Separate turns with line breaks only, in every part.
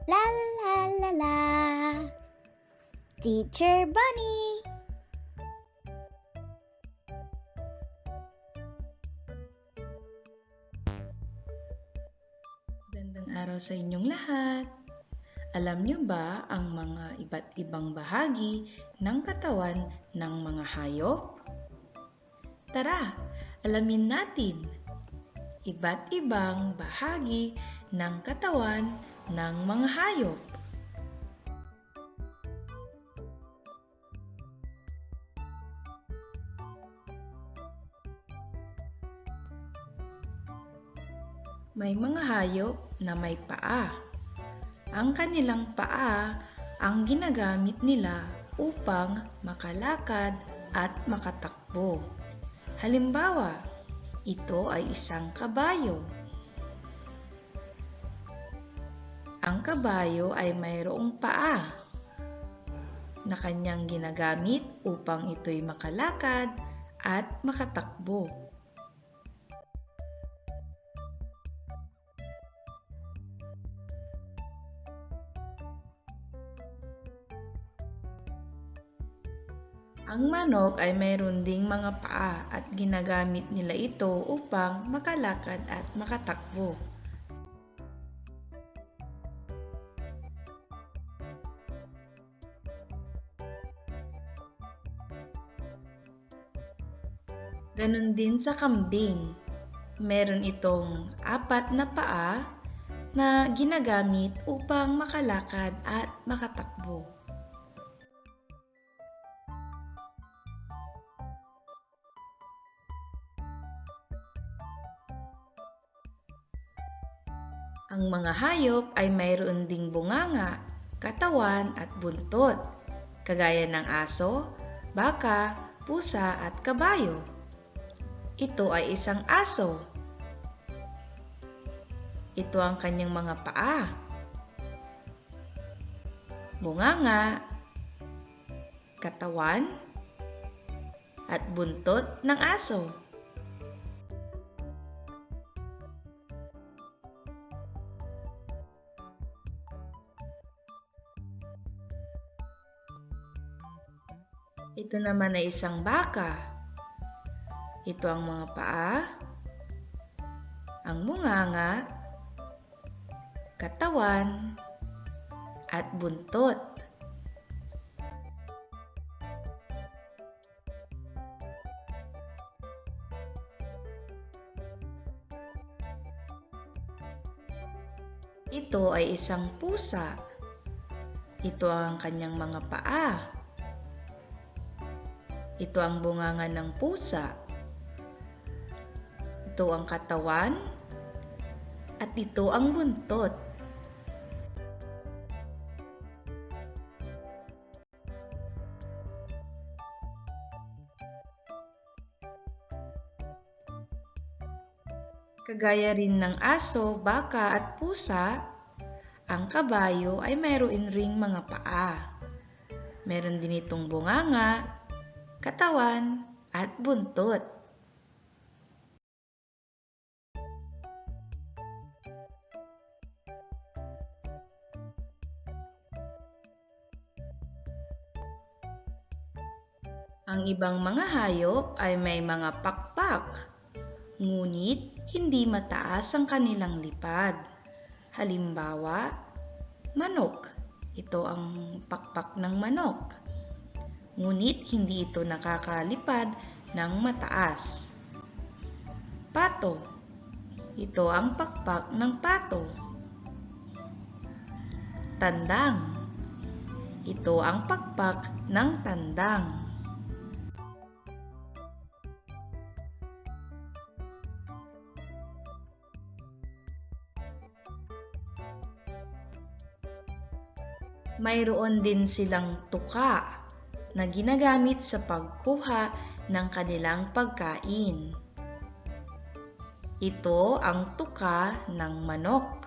La la la la. Teacher Bunny.
Magandang araw sa inyong lahat. Alam niyo ba ang mga iba't ibang bahagi ng katawan ng mga hayop? Tara, alamin natin. Iba't ibang bahagi ng katawan ng mga hayop. May mga hayop na may paa. Ang kanilang paa ang ginagamit nila upang makalakad at makatakbo. Halimbawa, ito ay isang kabayo. Ang kabayo ay mayroong paa na kanyang ginagamit upang ito'y makalakad at makatakbo. Ang manok ay mayroon ding mga paa at ginagamit nila ito upang makalakad at makatakbo. Ganon din sa kambing. Meron itong 4 na paa na ginagamit upang makalakad at makatakbo. Ang mga hayop ay mayroon ding bunganga, katawan at buntot, kagaya ng aso, baka, pusa at kabayo. Ito ay isang aso. Ito ang kanyang mga paa, bunganga, katawan, at buntot ng aso. Ito naman ay isang baka. Ito ang mga paa, ang bunganga, katawan, at buntot. Ito ay isang pusa. Ito ang kanyang mga paa. Ito ang bunganga ng pusa. Ito ang katawan. At ito ang buntot. Kagaya rin ng aso, baka at pusa, ang kabayo ay mayroon ring mga paa. Meron din itong bunganga, katawan, at buntot. Ang ibang mga hayop ay may mga pakpak, ngunit hindi mataas ang kanilang lipad. Halimbawa, manok. Ito ang pakpak ng manok. Ngunit hindi ito nakakalipad ng mataas. Pato. Ito ang pakpak ng pato. Tandang. Ito ang pakpak ng tandang. Mayroon din silang tuka na ginagamit sa pagkuha ng kanilang pagkain. Ito ang tuka ng manok.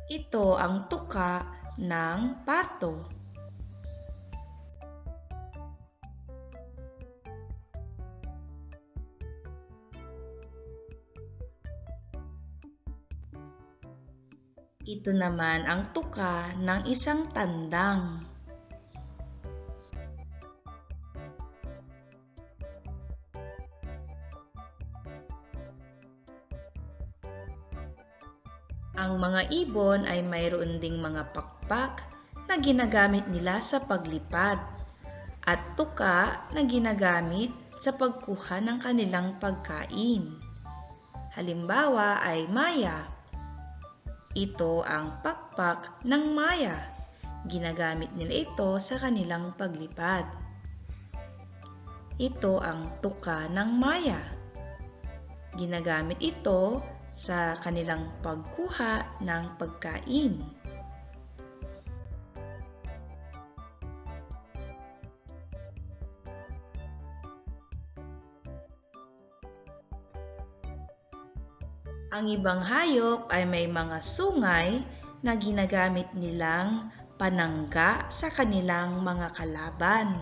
Ito ang tuka ng pato. Ito naman ang tuka ng isang tandang. Ang mga ibon ay mayroon ding mga pakpak na ginagamit nila sa paglipad at tuka na ginagamit sa pagkuha ng kanilang pagkain. Halimbawa ay maya. Ito ang pakpak ng maya. Ginagamit nila ito sa kanilang paglipad. Ito ang tuka ng maya. Ginagamit ito sa kanilang pagkuha ng pagkain. Ang ibang hayop ay may mga sungay na ginagamit nilang panangga sa kanilang mga kalaban.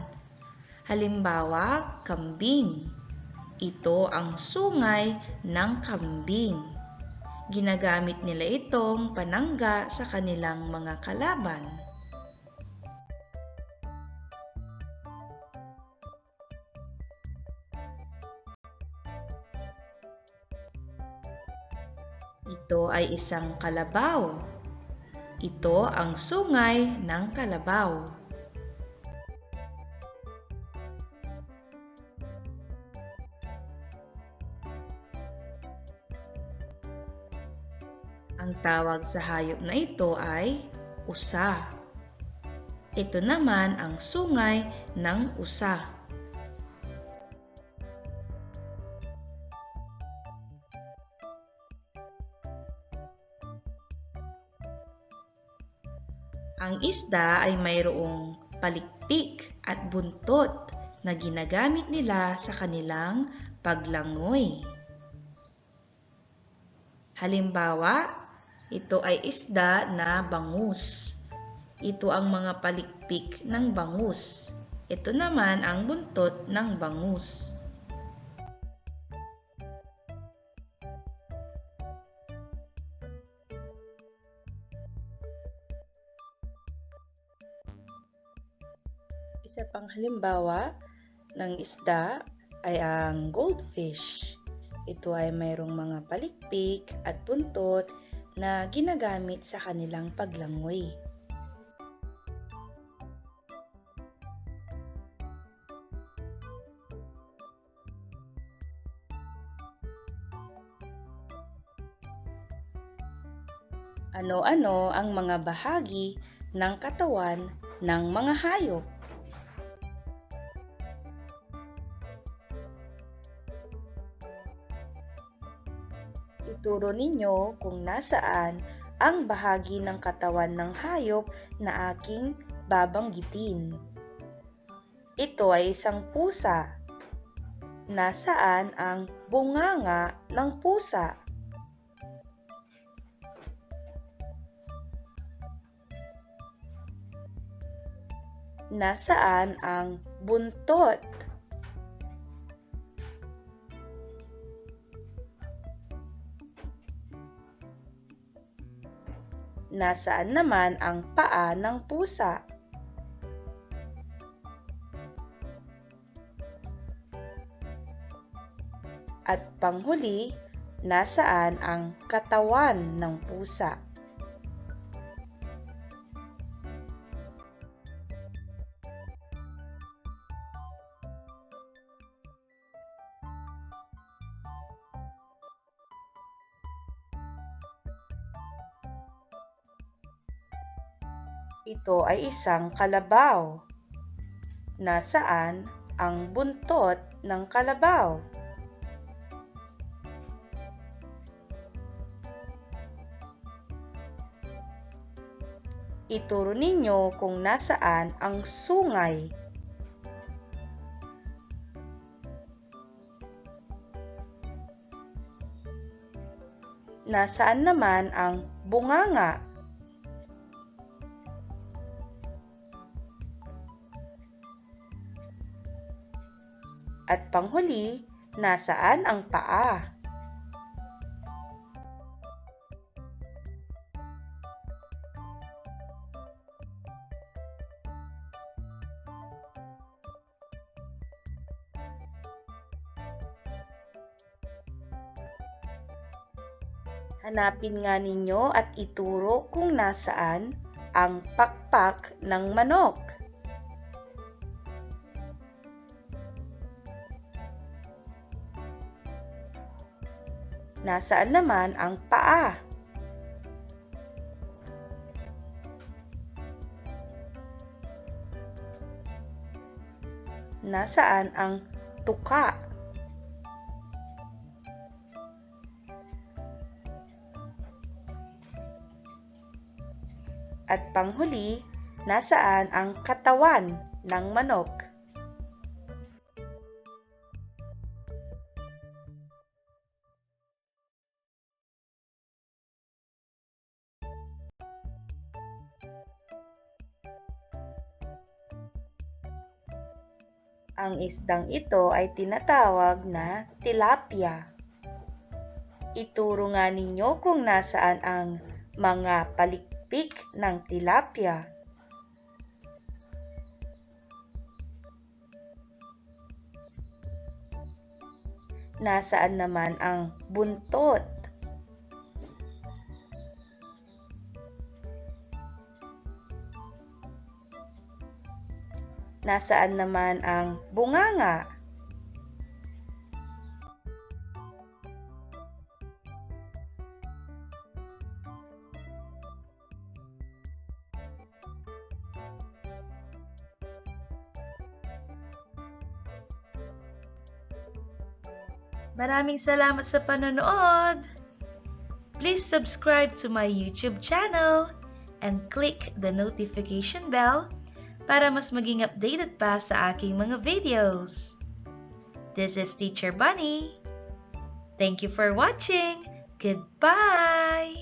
Halimbawa, kambing. Ito ang sungay ng kambing. Ginagamit nila itong panangga sa kanilang mga kalaban. Ito ay isang kalabaw. Ito ang sungay ng kalabaw. Ang tawag sa hayop na ito ay usa. Ito naman ang sungay ng usa. Ang isda ay mayroong palikpik at buntot na ginagamit nila sa kanilang paglangoy. Halimbawa, ito ay isda na bangus. Ito ang mga palikpik ng bangus. Ito naman ang buntot ng bangus. Isa pang halimbawa ng isda ay ang goldfish. Ito ay mayroong mga palikpik at buntot na ginagamit sa kanilang paglangoy. Ano-ano ang mga bahagi ng katawan ng mga hayop? Ituro ninyo kung nasaan ang bahagi ng katawan ng hayop na aking babanggitin. Ito ay isang pusa. Nasaan ang bunganga ng pusa? Nasaan ang buntot? Nasaan naman ang paa ng pusa? At panghuli, nasaan ang katawan ng pusa? Ito ay isang kalabaw. Nasaan ang buntot ng kalabaw? Ituro ninyo kung nasaan ang sungay. Nasaan naman ang bunganga? At panghuli, nasaan ang paa? Hanapin nga ninyo at ituro kung nasaan ang pakpak ng manok. Nasaan naman ang paa? Nasaan ang tuka? At panghuli, nasaan ang katawan ng manok? Ang isdang ito ay tinatawag na tilapia. Ituro nga ninyo kung nasaan ang mga palikpik ng tilapia. Nasaan naman ang buntot? Nasaan naman ang bunganga? Maraming salamat sa panonood! Please subscribe to my YouTube channel and click the notification bell para mas maging updated pa sa aking mga videos. This is Teacher Bunny. Thank you for watching. Goodbye!